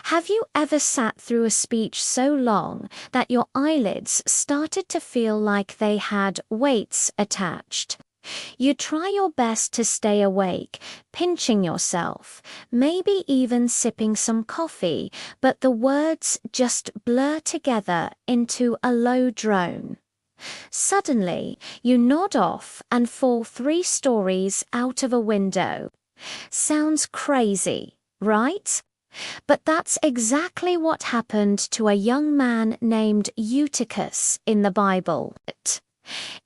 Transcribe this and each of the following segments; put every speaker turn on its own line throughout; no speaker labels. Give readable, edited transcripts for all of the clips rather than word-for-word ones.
Have you ever sat through a speech so long that your eyelids started to feel like they had weights attached? You try your best to stay awake, pinching yourself, maybe even sipping some coffee, but the words just blur together into a low drone. Suddenly, you nod off and fall 3 stories out of a window. Sounds crazy, right? But that's exactly what happened to a young man named Eutychus in the Bible.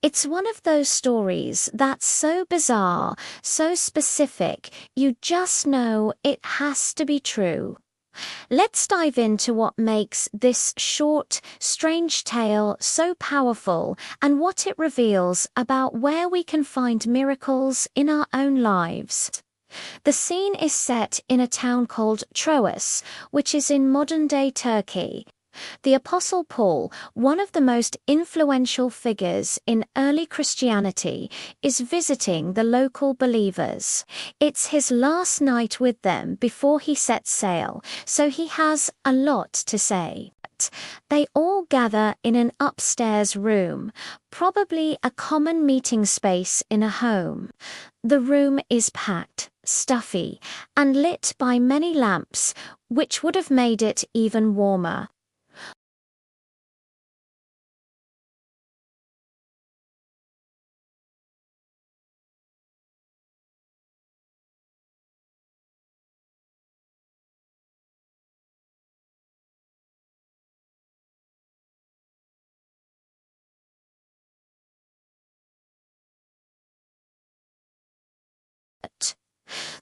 It's one of those stories that's so bizarre, so specific, you just know it has to be true. Let's dive into what makes this short, strange tale so powerful and what it reveals about where we can find miracles in our own lives. The scene is set in a town called Troas, which is in modern-day Turkey. The Apostle Paul, one of the most influential figures in early Christianity, is visiting the local believers. It's his last night with them before he sets sail, so he has a lot to say. They all gather in an upstairs room, probably a common meeting space in a home. The room is packed, stuffy, and lit by many lamps, which would have made it even warmer.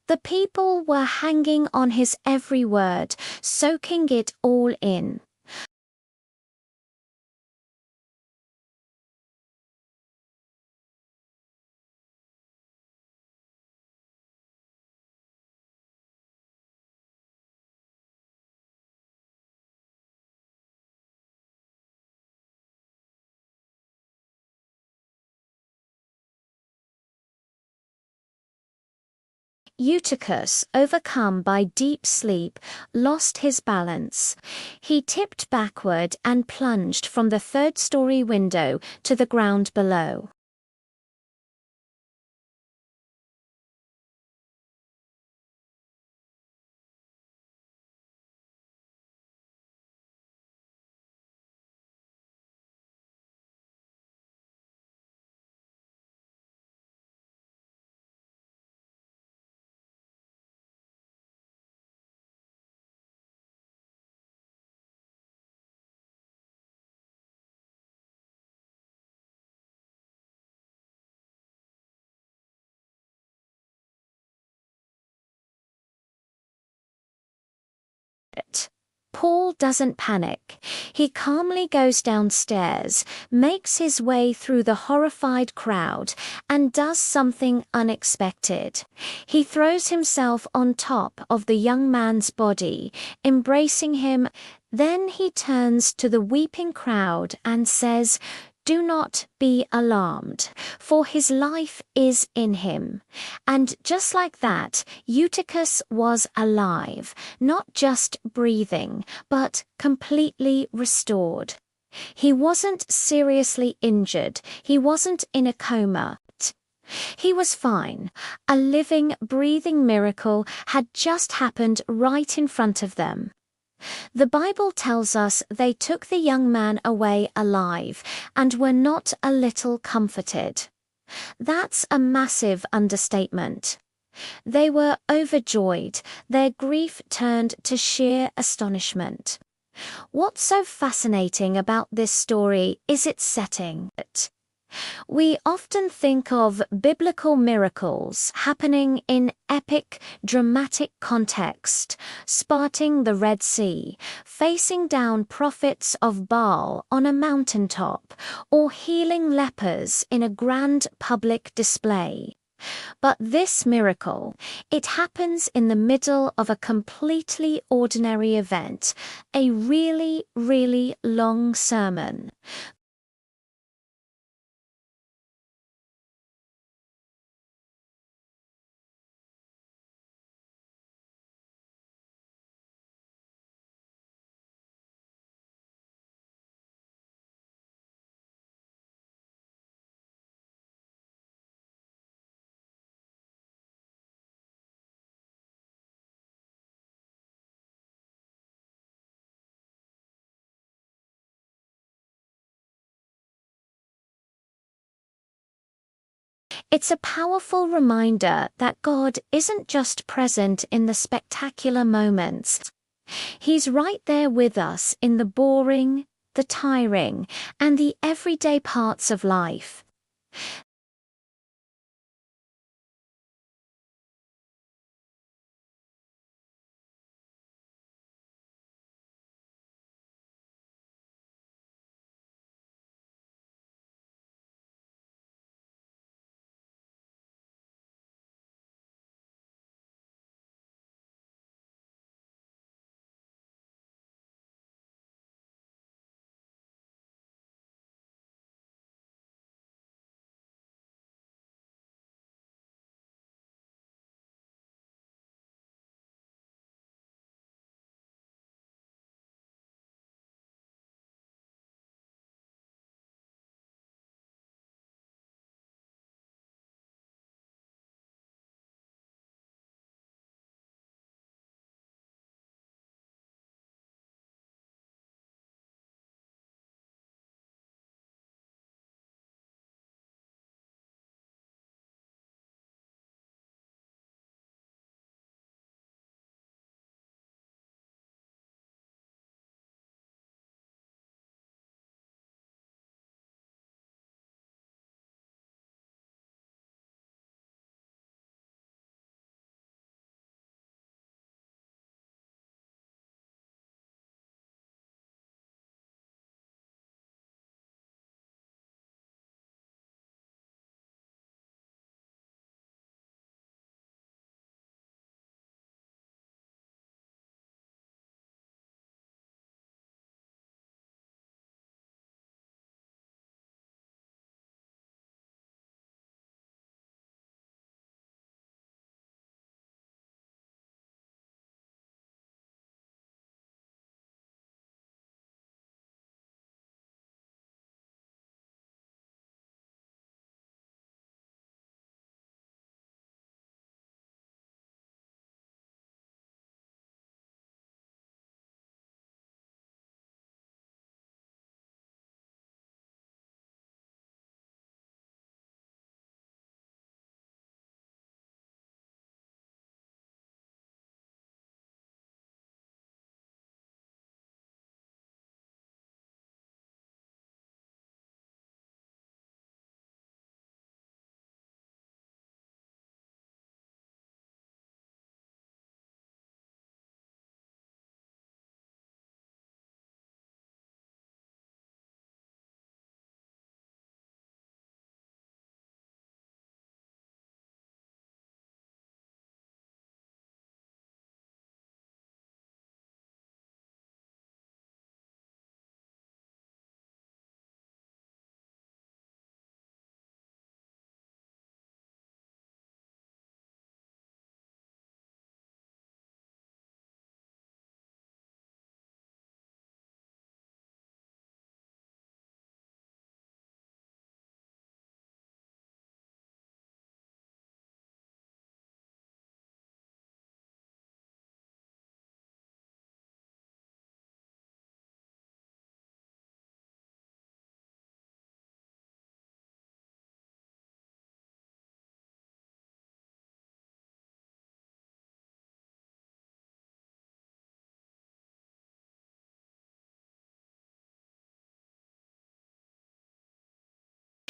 The people were hanging on his every word, soaking it all in. Eutychus, overcome by deep sleep, lost his balance. He tipped backward and plunged from the third-story window to the ground below. Paul doesn't panic. He calmly goes downstairs, makes his way through the horrified crowd, and does something unexpected. He throws himself on top of the young man's body, embracing him. Then he turns to the weeping crowd and says, "Do not be alarmed, for his life is in him." And just like that, Eutychus was alive, not just breathing, but completely restored. He wasn't seriously injured, he wasn't in a coma. He was fine. A living, breathing miracle had just happened right in front of them. The Bible tells us they took the young man away alive and were not a little comforted. That's a massive understatement. They were overjoyed, their grief turned to sheer astonishment. What's so fascinating about this story is its setting. We often think of biblical miracles happening in epic, dramatic context, parting the Red Sea, facing down prophets of Baal on a mountaintop, or healing lepers in a grand public display. But this miracle, it happens in the middle of a completely ordinary event, a really, really long sermon. It's a powerful reminder that God isn't just present in the spectacular moments. He's right there with us in the boring, the tiring, and the everyday parts of life.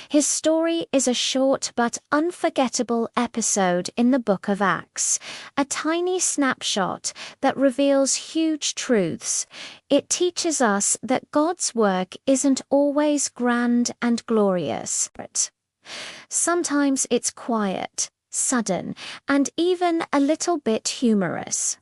His story is a short but unforgettable episode in the book of Acts, a tiny snapshot that reveals huge truths. It teaches us that God's work isn't always grand and glorious. Sometimes it's quiet, sudden, and even a little bit humorous.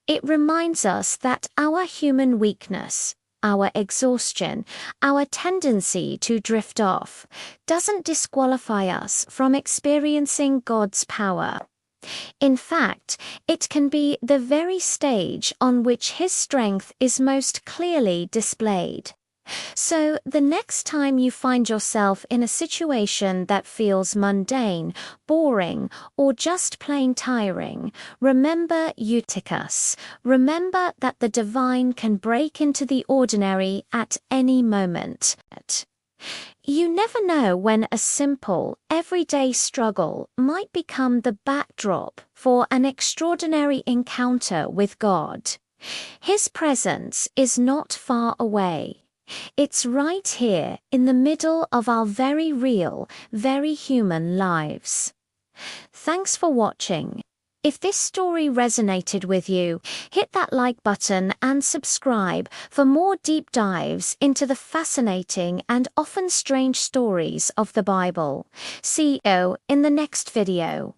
It reminds us that our human weakness, our exhaustion, our tendency to drift off, doesn't disqualify us from experiencing God's power. In fact, it can be the very stage on which His strength is most clearly displayed. So, the next time you find yourself in a situation that feels mundane, boring, or just plain tiring, remember Eutychus. Remember that the divine can break into the ordinary at any moment. You never know when a simple, everyday struggle might become the backdrop for an extraordinary encounter with God. His presence is not far away. It's right here in the middle of our very real, very human lives. Thanks for watching. If this story resonated with you, hit that like button and subscribe for more deep dives into the fascinating and often strange stories of the Bible. See you in the next video.